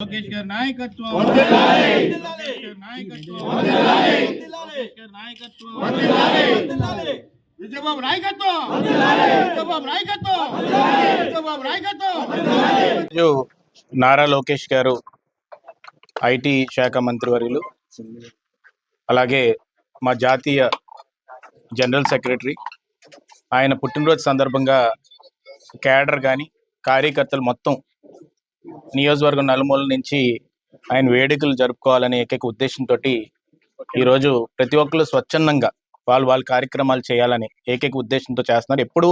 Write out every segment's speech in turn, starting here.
లోకేష్ గారి నాయకత్వం విజయబాబు నాయకత్వం నారా లోకేష్ గారు ఐటీ శాఖ మంత్రివర్యులు, అలాగే మా జాతీయ జనరల్ సెక్రటరీ ఆయన పుట్టినరోజు సందర్భంగా క్యాడర్ కానీ కార్యకర్తలు మొత్తం నియోజకవర్గం నలుమూల నుంచి ఆయన వేడుకలు జరుపుకోవాలనే ఏకైక ఉద్దేశంతో ఈరోజు ప్రతి ఒక్కరు స్వచ్ఛందంగా వాళ్ళ కార్యక్రమాలు చేయాలని ఏకైక ఉద్దేశంతో చేస్తున్నారు. ఎప్పుడూ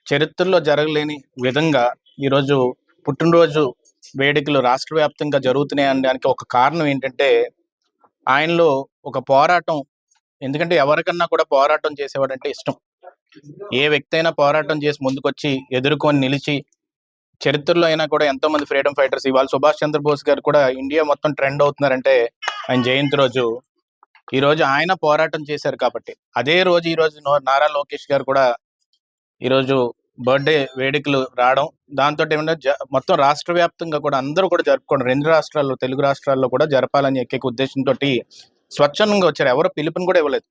చరిత్రలో జరగలేని విధంగా ఈరోజు పుట్టినరోజు వేడుకలు రాష్ట్ర వ్యాప్తంగా జరుగుతున్నాయి అనడానికి ఒక కారణం ఏంటంటే ఆయనలో ఒక పోరాటం. ఎందుకంటే ఎవరికన్నా కూడా పోరాటం చేసేవాడంటే ఇష్టం. ఏ వ్యక్తి అయినా పోరాటం చేసి ముందుకొచ్చి ఎదుర్కొని నిలిచి చరిత్రలో అయినా కూడా ఎంతో మంది ఫ్రీడమ్ ఫైటర్స్, ఇవాళ సుభాష్ చంద్రబోస్ గారు కూడా ఇండియా మొత్తం ట్రెండ్ అవుతున్నారంటే ఆయన జయంతి రోజు ఈరోజు ఆయన పోరాటం చేశారు కాబట్టి అదే రోజు ఈరోజు నారా లోకేష్ గారు కూడా ఈరోజు బర్త్డే వేడుకలు రావడం, దాంతో ఏమంటే మొత్తం రాష్ట్ర వ్యాప్తంగా కూడా అందరూ కూడా జరుపుకోండి. 2 రాష్ట్రాల్లో, తెలుగు రాష్ట్రాల్లో కూడా జరపాలని ఏకైక ఉద్దేశంతో స్వచ్ఛందంగా వచ్చారు. ఎవరో పిలుపుని కూడా ఇవ్వలేదు.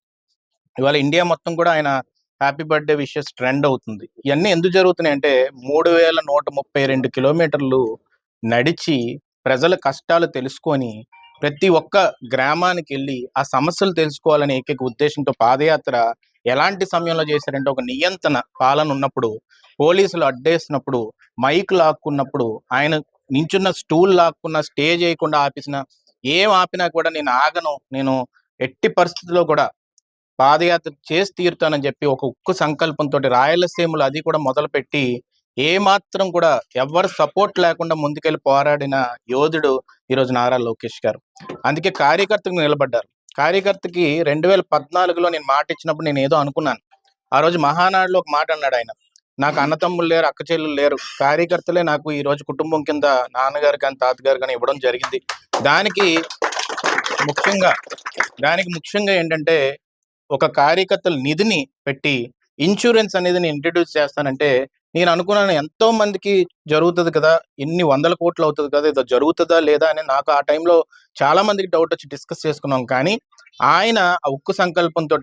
ఇవాళ ఇండియా మొత్తం కూడా ఆయన హ్యాపీ బర్త్డే విషెస్ ట్రెండ్ అవుతుంది. ఇవన్నీ ఎందుకు జరుగుతున్నాయి అంటే 3132 కిలోమీటర్లు నడిచి ప్రజల కష్టాలు తెలుసుకొని ప్రతి ఒక్క గ్రామానికి వెళ్ళి ఆ సమస్యలు తెలుసుకోవాలనే ఏకైక ఉద్దేశంతో పాదయాత్ర ఎలాంటి సమయంలో చేశారంటే, ఒక నియంత్రణ పాలన ఉన్నప్పుడు, పోలీసులు అడ్డేసినప్పుడు, మైక్ లాక్కున్నప్పుడు, ఆయన నించున్న స్టూల్ లాక్కున్న, స్టేజ్ వేయకుండా ఆపేసిన, ఏం ఆపినా కూడా నేను ఆగను, నేను ఎట్టి పరిస్థితుల్లో కూడా పాదయాత్ర చేసి తీరుతానని చెప్పి ఒక ఉక్కు సంకల్పంతో రాయలసీమలో అది కూడా మొదలుపెట్టి ఏమాత్రం కూడా ఎవరు సపోర్ట్ లేకుండా ముందుకెళ్ళి పోరాడిన యోధుడు ఈరోజు నారా లోకేష్ గారు. అందుకే కార్యకర్తకు నిలబడ్డారు. కార్యకర్తకి 2014లో నేను మాట ఇచ్చినప్పుడు నేను ఏదో అనుకున్నాను. ఆ రోజు మహానాడులో ఒక మాట అన్నాడు ఆయన, నాకు అన్నతమ్ములు లేరు, అక్క చెల్లెలు లేరు, కార్యకర్తలే నాకు ఈ రోజు కుటుంబం కింద నాన్నగారు కానీ తాతగారు కానీ ఇవ్వడం జరిగింది. దానికి ముఖ్యంగా ఏంటంటే ఒక కార్యకర్తల నిధిని పెట్టి ఇన్సూరెన్స్ అనేది నేను ఇంట్రడ్యూస్ చేస్తానంటే నేను అనుకున్నాను ఎంతో మందికి జరుగుతుంది కదా, ఎన్ని 100 కోట్లు అవుతుంది కదా, ఏదో జరుగుతుందా లేదా అని నాకు ఆ టైంలో చాలా మందికి డౌట్ వచ్చి డిస్కస్ చేసుకున్నాం. కానీ ఆయన ఆ ఉక్కు సంకల్పంతో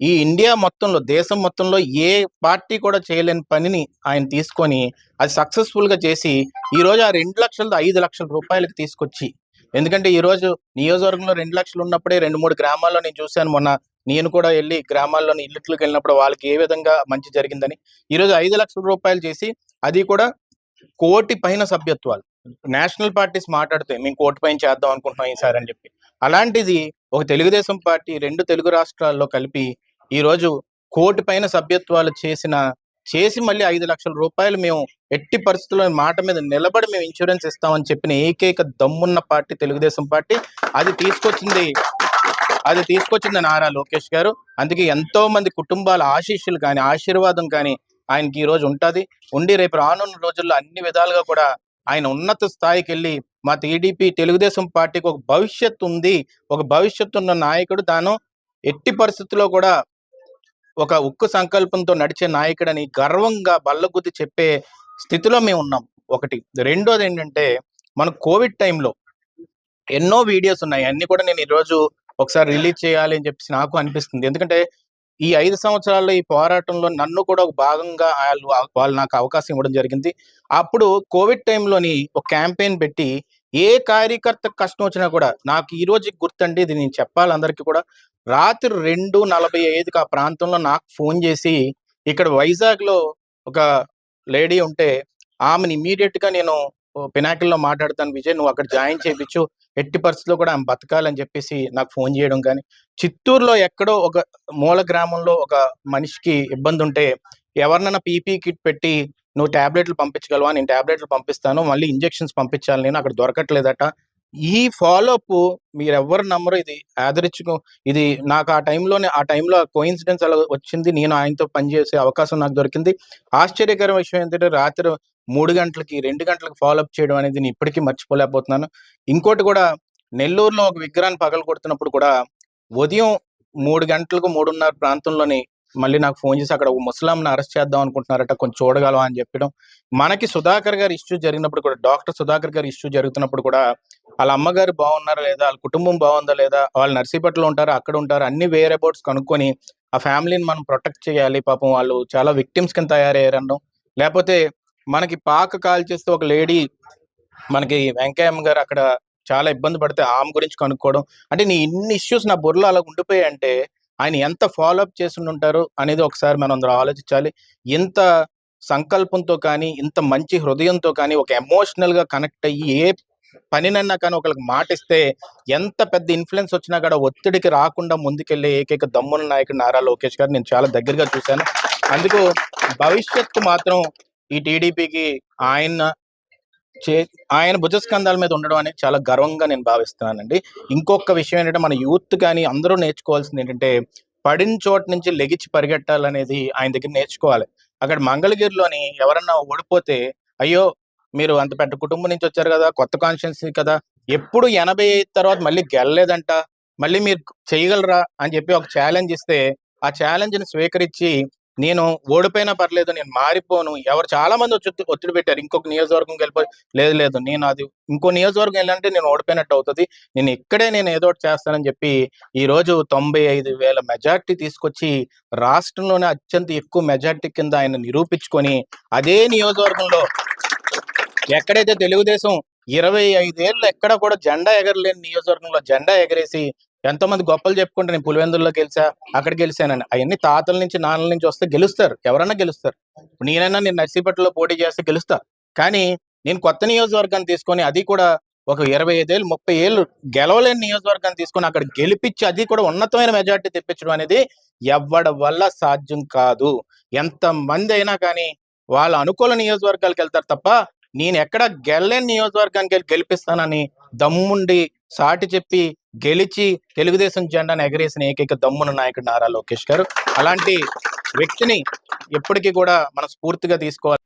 ఈ ఇండియా మొత్తంలో, దేశం మొత్తంలో ఏ పార్టీ కూడా చేయలేని పనిని ఆయన తీసుకొని అది సక్సెస్ఫుల్గా చేసి ఈరోజు ఆ 2 లక్షలతో 5 లక్షల రూపాయలకి తీసుకొచ్చి, ఎందుకంటే ఈరోజు నియోజకవర్గంలో 2 లక్షలు ఉన్నప్పుడే 2-3 గ్రామాల్లో నేను చూశాను. మొన్న నేను కూడా వెళ్ళి గ్రామాల్లోని ఇళ్ళకి వెళ్ళినప్పుడు వాళ్ళకి ఏ విధంగా మంచి జరిగిందని ఈరోజు 5 లక్షల రూపాయలు చేసి, అది కూడా 1 కోటి పైన సభ్యత్వాలు. నేషనల్ పార్టీస్ మాట్లాడితే మేము 1 కోటి పైన చేద్దాం అనుకుంటున్నాం ఈసారి అని చెప్పి, అలాంటిది ఒక తెలుగుదేశం పార్టీ 2 తెలుగు రాష్ట్రాల్లో కలిపి ఈరోజు 1 కోటి పైన సభ్యత్వాలు చేసి మళ్ళీ 5 లక్షల రూపాయలు మేము ఎట్టి పరిస్థితుల్లో మాట మీద నిలబడి మేము ఇన్సూరెన్స్ ఇస్తామని చెప్పిన ఏకైక దమ్మున్న పార్టీ తెలుగుదేశం పార్టీ. అది తీసుకొచ్చింది నారా లోకేష్ గారు. అందుకే ఎంతో మంది కుటుంబాల ఆశీస్సులు కానీ ఆశీర్వాదం కానీ ఆయనకి ఈ రోజు ఉండి రేపు రానున్న రోజుల్లో అన్ని విధాలుగా కూడా ఆయన ఉన్నత స్థాయికి వెళ్ళి మా టీడీపీ తెలుగుదేశం పార్టీకి ఒక భవిష్యత్తు ఉంది, ఒక భవిష్యత్తు ఉన్న నాయకుడు, తాను ఎట్టి పరిస్థితుల్లో కూడా ఒక ఉక్కు సంకల్పంతో నడిచే నాయకుడని గర్వంగా బల్లగుద్ది చెప్పే స్థితిలో మేము ఉన్నాం. ఒకటి. రెండోది ఏంటంటే, మన కోవిడ్ టైంలో ఎన్నో వీడియోస్ ఉన్నాయి, అన్ని కూడా నేను ఈరోజు ఒకసారి రిలీజ్ చేయాలి అని చెప్పేసి నాకు అనిపిస్తుంది. ఎందుకంటే ఈ 5 సంవత్సరాల్లో ఈ పోరాటంలో నన్ను కూడా ఒక భాగంగా వాళ్ళు నాకు అవకాశం ఇవ్వడం జరిగింది. అప్పుడు కోవిడ్ టైంలోని ఒక క్యాంపెయిన్ పెట్టి ఏ కార్యకర్తకు కష్టం వచ్చినా కూడా నాకు ఈ రోజుకి గుర్తండి, ఇది నేను చెప్పాలి అందరికీ కూడా, రాత్రి 2:45కి ఆ ప్రాంతంలో నాకు ఫోన్ చేసి, ఇక్కడ వైజాగ్లో ఒక లేడీ ఉంటే ఆమెను ఇమీడియట్గా నేను పినాకిల్లో మాట్లాడతాను విజయ్, నువ్వు అక్కడ జాయిన్ చేయించు, ఎట్టి పరిస్థితుల్లో కూడా ఆమె బతకాలని చెప్పేసి నాకు ఫోన్ చేయడం. కానీ చిత్తూరులో ఎక్కడో ఒక మూల గ్రామంలో ఒక మనిషికి ఇబ్బంది ఉంటే ఎవరినైనా పీపీ కిట్ పెట్టి నువ్వు ట్యాబ్లెట్లు పంపించగలవా, నేను ట్యాబ్లెట్లు పంపిస్తాను, మళ్ళీ ఇంజెక్షన్స్ పంపించాలి, నేను అక్కడ దొరకట్లేదట. ఈ ఫాలోఅప్ మీరు ఎవరు నమ్మరు, ఇది ఆదరించుకో. ఇది నాకు ఆ టైంలో కోయిన్సిడెన్స్ అలా వచ్చింది, నేను ఆయనతో పనిచేసే అవకాశం నాకు దొరికింది. ఆశ్చర్యకరమైన విషయం ఏంటంటే రాత్రి 3 గంటలకి 2 గంటలకు ఫాలోఅప్ చేయడం అనేది నేను ఇప్పటికీ మర్చిపోలేకపోతున్నాను. ఇంకోటి కూడా, నెల్లూరులో ఒక విగ్రహాన్ని పగలగొడుతున్నప్పుడు కూడా ఉదయం 3 గంటలకు 3:30 ప్రాంతంలోని మళ్ళీ నాకు ఫోన్ చేసి అక్కడ ఒక ముసలాంని అరెస్ట్ చేద్దాం అనుకుంటున్నారట, కొంచెం చూడగలవా అని చెప్పడం. మనకి సుధాకర్ గారి ఇష్యూ జరిగినప్పుడు కూడా, డాక్టర్ సుధాకర్ గారి ఇష్యూ జరుగుతున్నప్పుడు కూడా వాళ్ళ అమ్మగారు బాగున్నారా లేదా, వాళ్ళ కుటుంబం బాగుందా లేదా, వాళ్ళు నర్సీపట్నంలో ఉంటారా అక్కడ ఉంటారా, అన్ని వేరే అబౌట్స్ కనుక్కొని ఆ ఫ్యామిలీని మనం ప్రొటెక్ట్ చేయాలి. పాపం వాళ్ళు చాలా విక్టిమ్స్ కింద తయారయ్యారనడం. లేకపోతే మనకి పాక కాల్ చేస్తే ఒక లేడీ మనకి వెంకయ్యమ్మ గారు అక్కడ చాలా ఇబ్బంది పడితే ఆమె గురించి కనుక్కోవడం. అంటే నీ ఇన్ని ఇష్యూస్ నా బుర్రలో అలా ఉండిపోయాయి అంటే ఆయన ఎంత ఫాలోఅప్ చేసి ఉంటారు అనేది ఒకసారి మనం అందరూ ఆలోచించాలి. ఇంత సంకల్పంతో కానీ, ఇంత మంచి హృదయంతో కానీ, ఒక ఎమోషనల్ గా కనెక్ట్ అయ్యి ఏ పనినన్నా కానీ ఒకరికి మాటిస్తే ఎంత పెద్ద ఇన్ఫ్లుయెన్స్ వచ్చినా కూడా ఒత్తిడికి రాకుండా ముందుకెళ్లే ఏకైక దమ్మున్న నాయకుడు నారా లోకేష్ గారు నేను చాలా దగ్గరగా చూశాను. అందుకు భవిష్యత్తు మాత్రం ఈ టీడీపీకి ఆయన భుజస్కంధాల మీద ఉండడం అనేది చాలా గర్వంగా నేను భావిస్తున్నానండి. ఇంకొక విషయం ఏంటంటే మన యూత్ కానీ అందరూ నేర్చుకోవాల్సింది ఏంటంటే పడిన చోట నుంచి లెగిచి పరిగెట్టాలనేది ఆయన దగ్గర నేర్చుకోవాలి. అక్కడ మంగళగిరిలోని ఎవరన్నా ఓడిపోతే అయ్యో మీరు అంత పెద్ద కుటుంబం నుంచి వచ్చారు కదా, కొత్త కాన్స్టిట్యున్సీ కదా, ఎప్పుడు 85 తర్వాత మళ్ళీ గెలలేదంట, మళ్ళీ మీరు చేయగలరా అని చెప్పి ఒక ఛాలెంజ్ ఇస్తే ఆ ఛాలెంజ్ ని స్వీకరించి నేను ఓడిపోయినా పర్లేదు నేను మారిపోను, ఎవరు చాలా మంది వచ్చి ఒత్తిడి పెట్టారు ఇంకొక నియోజకవర్గం వెళ్ళిపోయి, లేదు లేదు నేను అది ఇంకో నియోజకవర్గం వెళ్ళాలంటే నేను ఓడిపోయినట్టు అవుతుంది, నేను ఇక్కడే నేను ఏదో ఒకటి చేస్తానని చెప్పి ఈ రోజు 95,000 మెజార్టీ తీసుకొచ్చి రాష్ట్రంలోనే అత్యంత ఎక్కువ మెజార్టీ కింద ఆయన నిరూపించుకొని అదే నియోజకవర్గంలో ఎక్కడైతే తెలుగుదేశం 25 ఏళ్ళు ఎక్కడ కూడా జెండా ఎగరలేని నియోజకవర్గంలో జెండా ఎగరేసి ఎంతో మంది గొప్పలు చెప్పుకుంటే నేను పులివెందుల్లో గెలిచా, అక్కడ గెలిచానని. అవన్నీ తాతల నుంచి నాన్నల నుంచి వస్తే గెలుస్తారు, ఎవరన్నా గెలుస్తారు. నేనైనా నేను నర్సీపట్నంలో పోటీ చేస్తే గెలుస్తా. కానీ నేను కొత్త నియోజకవర్గాన్ని తీసుకొని అది కూడా ఒక 25 ఏళ్ళు 30 ఏళ్ళు గెలవలేని నియోజకవర్గాన్ని తీసుకొని అక్కడ గెలిపించి అది కూడా ఉన్నతమైన మెజార్టీ తెప్పించడం అనేది ఎవ్వడి వల్ల సాధ్యం కాదు. ఎంత మంది అయినా కానీ వాళ్ళ అనుకూల నియోజకవర్గాలకు వెళ్తారు తప్ప నేను ఎక్కడ గెలలేని నియోజకవర్గానికి వెళ్ళి గెలిపిస్తానని దమ్ముండి సాటి చెప్పి గెలిచి తెలుగుదేశం జెండాను ఎగరేసిన ఏకైక దమ్మున నాయకుడు నారా లోకేష్ గారు. అలాంటి వ్యక్తిని ఎప్పటికీ కూడా మనం స్ఫూర్తిగా తీసుకోవాలి.